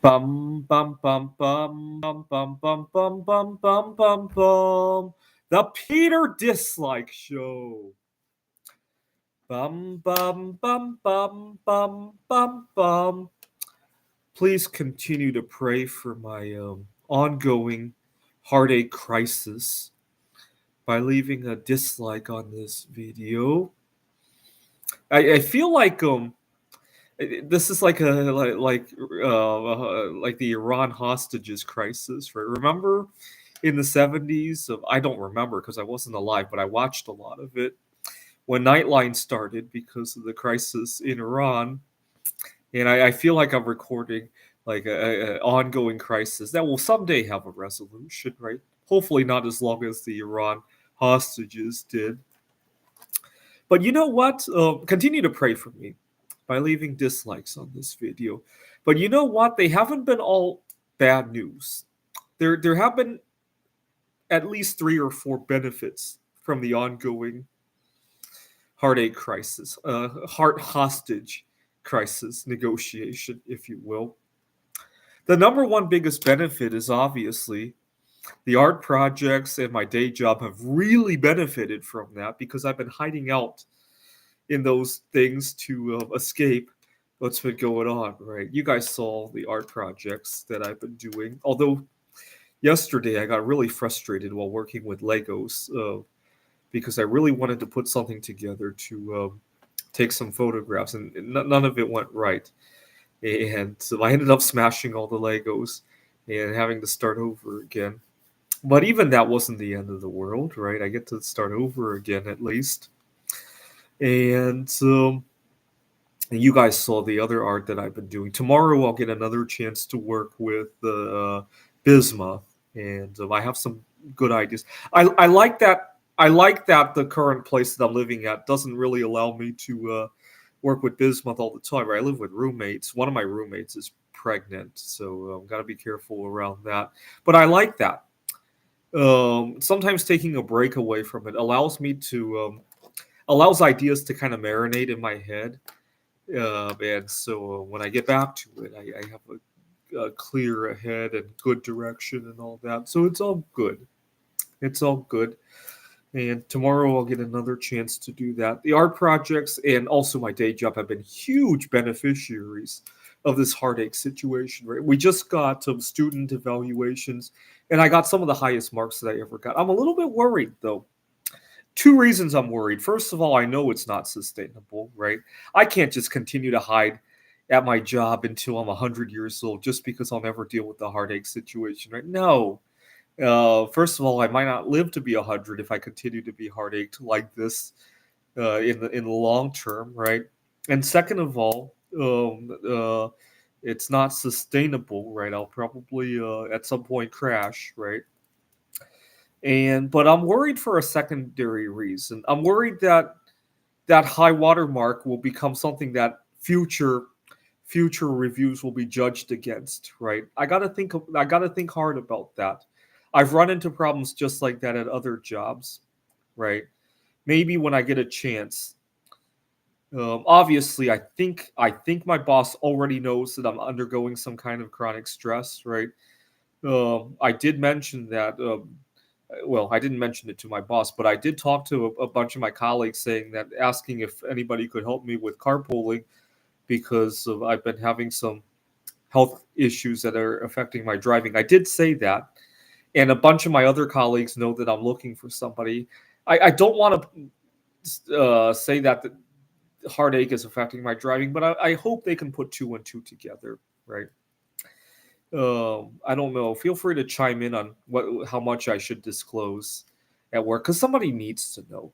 Bum bum bum bum bum bum bum bum bum bum bum bum. The Peter Dislike Show. Bum bum bum bum bum bum bum. Please continue to pray for my ongoing heartache crisis by leaving a dislike on this video. I feel like this is like like the Iran hostages crisis, right? Remember in the 70s? I don't remember because I wasn't alive, but I watched a lot of it when Nightline started because of the crisis in Iran, and I feel like I'm recording like a ongoing crisis that will someday have a resolution, right? Hopefully not as long as the Iran hostages did. But you know what? Continue to pray for me by leaving dislikes on this video. But you know what? They haven't been all bad news. There have been at least 3 or 4 benefits from the ongoing heartache crisis, heart hostage crisis negotiation, if you will. The number one biggest benefit is obviously the art projects and my day job have really benefited from that because I've been hiding out in those things to escape what's been going on, right? You guys saw the art projects that I've been doing. Although yesterday I got really frustrated while working with Legos because I really wanted to put something together to take some photographs, and none of it went right. And so I ended up smashing all the Legos and having to start over again. But even that wasn't the end of the world, right? I get to start over again at least. And you guys saw the other art that I've been doing. Tomorrow I'll get another chance to work with Bisma, and I have some good ideas. I like that. I like that the current place that I'm living at doesn't really allow me to work with Bismuth all the time. Right? I live with roommates. One of my roommates is pregnant, so I've got to be careful around that. But I like that. Sometimes taking a break away from it allows me to allows ideas to kind of marinate in my head, and so when I get back to it, I have a clear head and good direction and all that. So it's all good. It's all good. And tomorrow I'll get another chance to do that. The art projects and also my day job have been huge beneficiaries of this heartache situation. Right? We just got some student evaluations, and I got some of the highest marks that I ever got. I'm a little bit worried though. 2 reasons I'm worried. First of all, I know it's not sustainable, right? I can't just continue to hide at my job until I'm 100 years old just because I'll never deal with the heartache situation, right? No. First of all, I might not live to be 100 if I continue to be heartached like this in the long term, right? And second of all, it's not sustainable, right? I'll probably at some point crash, right? But I'm worried for a secondary reason. I'm worried that that high water mark will become something that future reviews will be judged against, right? I got to think hard about that. I've run into problems just like that at other jobs, right? Maybe when I get a chance. Obviously, I think my boss already knows that I'm undergoing some kind of chronic stress, right? I did mention that. Well, I didn't mention it to my boss, but I did talk to a bunch of my colleagues saying that asking if anybody could help me with carpooling because I've been having some health issues that are affecting my driving. I did say that, and a bunch of my other colleagues know that I'm looking for somebody. I don't want to say that the heartache is affecting my driving, but I hope they can put 2 and 2 together, right? I don't know. Feel free to chime in on how much I should disclose at work because somebody needs to know.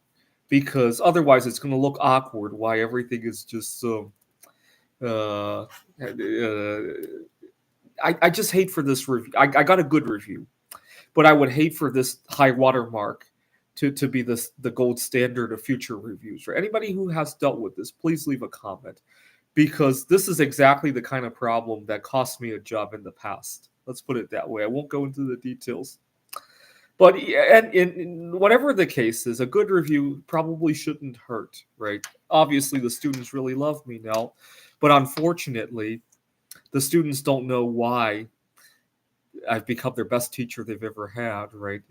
Because otherwise, it's going to look awkward. Why everything is just so. I just hate for this review. I got a good review, but I would hate for this high watermark to be the gold standard of future reviews. For anybody who has dealt with this, please leave a comment because this is exactly the kind of problem that cost me a job in the past. Let's put it that way. I won't go into the details. But and whatever the case is, a good review probably shouldn't hurt, right? Obviously, the students really love me now, but unfortunately, The students don't know why I've become their best teacher they've ever had, right?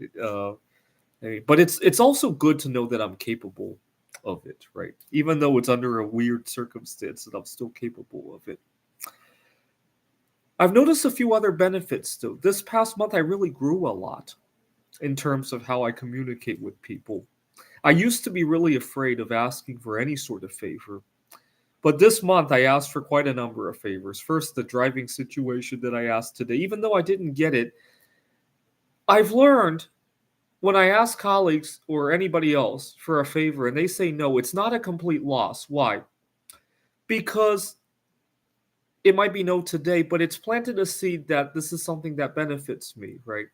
But it's also good to know that I'm capable of it, right? Even though it's under a weird circumstance, that I'm still capable of it. I've noticed a few other benefits though. This past month, I really grew a lot in terms of how I communicate with people. I used to be really afraid of asking for any sort of favor, but this month I asked for quite a number of favors. First, the driving situation that I asked today, even though I didn't get it, I've learned when I ask colleagues or anybody else for a favor and they say no, it's not a complete loss. Why? Because it might be no today, but it's planted a seed that this is something that benefits me, right?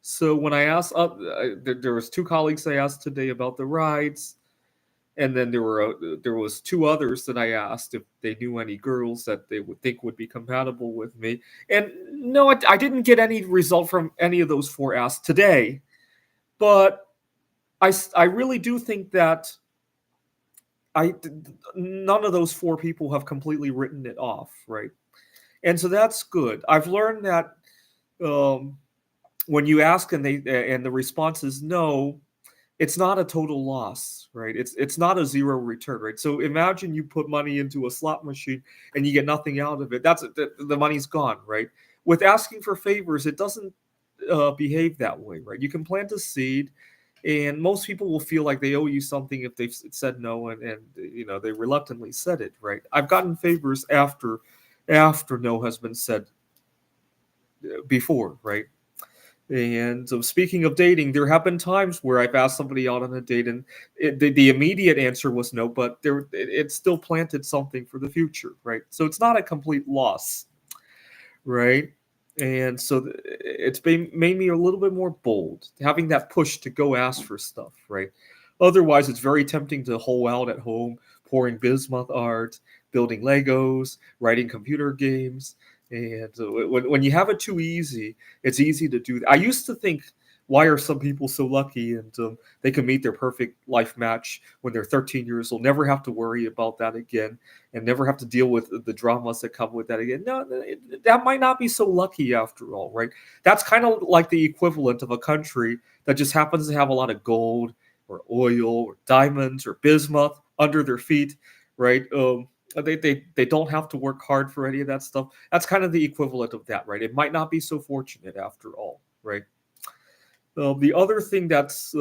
So when I asked, there was two colleagues I asked today about the rides, and then there was two others that I asked if they knew any girls that they would think would be compatible with me. And no, I didn't get any result from any of those four asks today, but I really do think that I none of those four people have completely written it off, right? And so that's good. I've learned that um, when you ask and the response is no, it's not a total loss, right? It's not a zero return, right? So imagine you put money into a slot machine and you get nothing out of it. The money's gone, right? With asking for favors, it doesn't behave that way, right? You can plant a seed, and most people will feel like they owe you something if they've said no, and they reluctantly said it, right? I've gotten favors after no has been said before, right? And so speaking of dating, there have been times where I've asked somebody out on a date, and the immediate answer was no, but it still planted something for the future, right? So it's not a complete loss, right? And so made me a little bit more bold, having that push to go ask for stuff, right? Otherwise, it's very tempting to hole out at home, pouring bismuth art, building Legos, writing computer games. And when you have it too easy, it's easy to do that. I used to think, why are some people so lucky and they can meet their perfect life match when they're 13 years old, never have to worry about that again, and never have to deal with the dramas that come with that again. No, that might not be so lucky after all, right? That's kind of like the equivalent of a country that just happens to have a lot of gold or oil or diamonds or bismuth under their feet, right? They don't have to work hard for any of that stuff. That's kind of the equivalent of that, right? It might not be so fortunate after all, right? The other thing that's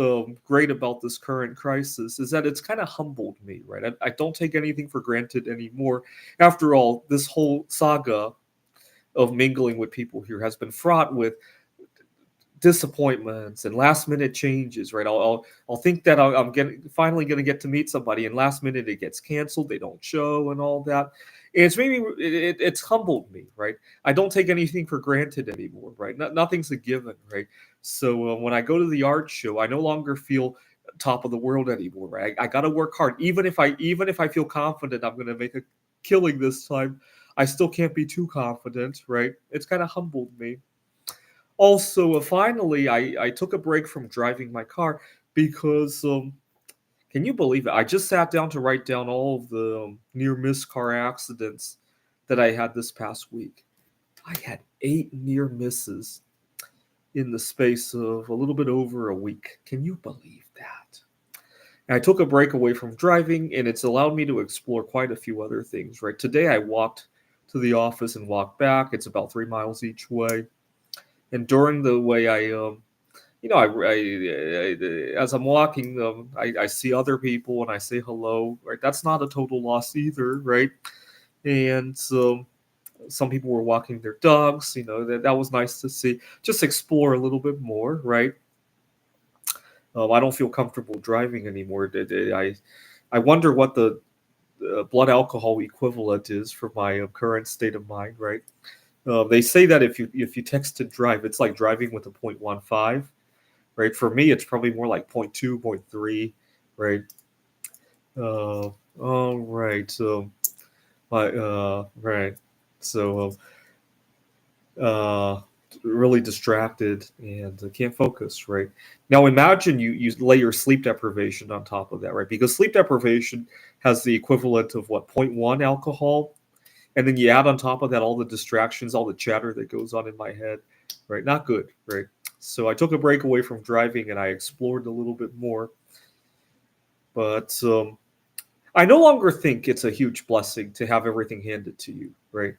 great about this current crisis is that it's kind of humbled me, right? I don't take anything for granted anymore. After all, this whole saga of mingling with people here has been fraught with disappointments and last minute changes, right? I'll think that I'm finally going to get to meet somebody, and last minute it gets canceled, they don't show, and all that. And it's maybe it's humbled me, right? I don't take anything for granted anymore, right? Nothing's a given, right? So when I go to the art show, I no longer feel top of the world anymore, right? I got to work hard, even if I feel confident I'm going to make a killing this time. I still can't be too confident, right? It's kind of humbled me. Also, finally, I took a break from driving my car because, can you believe it? I just sat down to write down all of the near miss car accidents that I had this past week. I had 8 near misses in the space of a little bit over a week. Can you believe that? And I took a break away from driving, and it's allowed me to explore quite a few other things, right? Today, I walked to the office and walked back. It's about 3 miles each way. And during the way, as I'm walking, I see other people and I say hello. Right, that's not a total loss either, right? And some people were walking their dogs. That was nice to see. Just explore a little bit more, right? I don't feel comfortable driving anymore. I wonder what the blood alcohol equivalent is for my current state of mind, right? They say that if you text to drive, it's like driving with a 0.15, right? For me, it's probably more like 0.2, 0.3, right? All right. So right. So really distracted and can't focus, right? Now imagine you lay your sleep deprivation on top of that, right? Because sleep deprivation has the equivalent of what, 0.1 alcohol And then you add on top of that all the distractions, all the chatter that goes on in my head, right? Not good, right? So I took a break away from driving and I explored a little bit more. But I no longer think it's a huge blessing to have everything handed to you, right?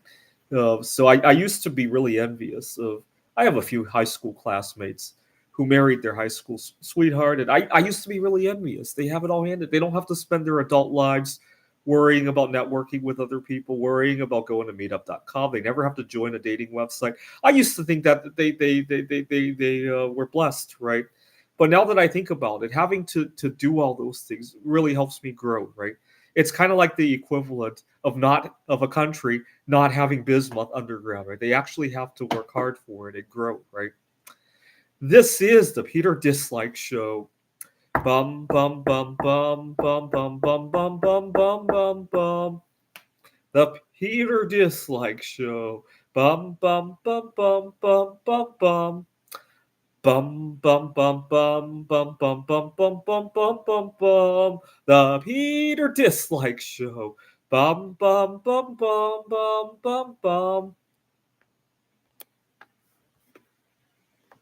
So I used to be really envious of. I have a few high school classmates who married their high school sweetheart, and I used to be really envious. They have it all handed. They don't have to spend their adult lives worrying about networking with other people, worrying about going to meetup.com. They never have to join a dating website. I used to think that they were blessed, right? But now that I think about it, having to do all those things really helps me grow, right? It's kind of like the equivalent of not of a country not having bismuth underground, right? They actually have to work hard for it and grow, right? This is the Peter Dislike Show. Bum bum bum bum bum bum bum bum bum bum bum bum. The Peter Dislike Show. Bum bum bum bum bum bum bum. Bum bum bum bum bum bum bum bum bum bum bum bum. The Peter Dislike Show. Bum bum bum bum bum bum bum.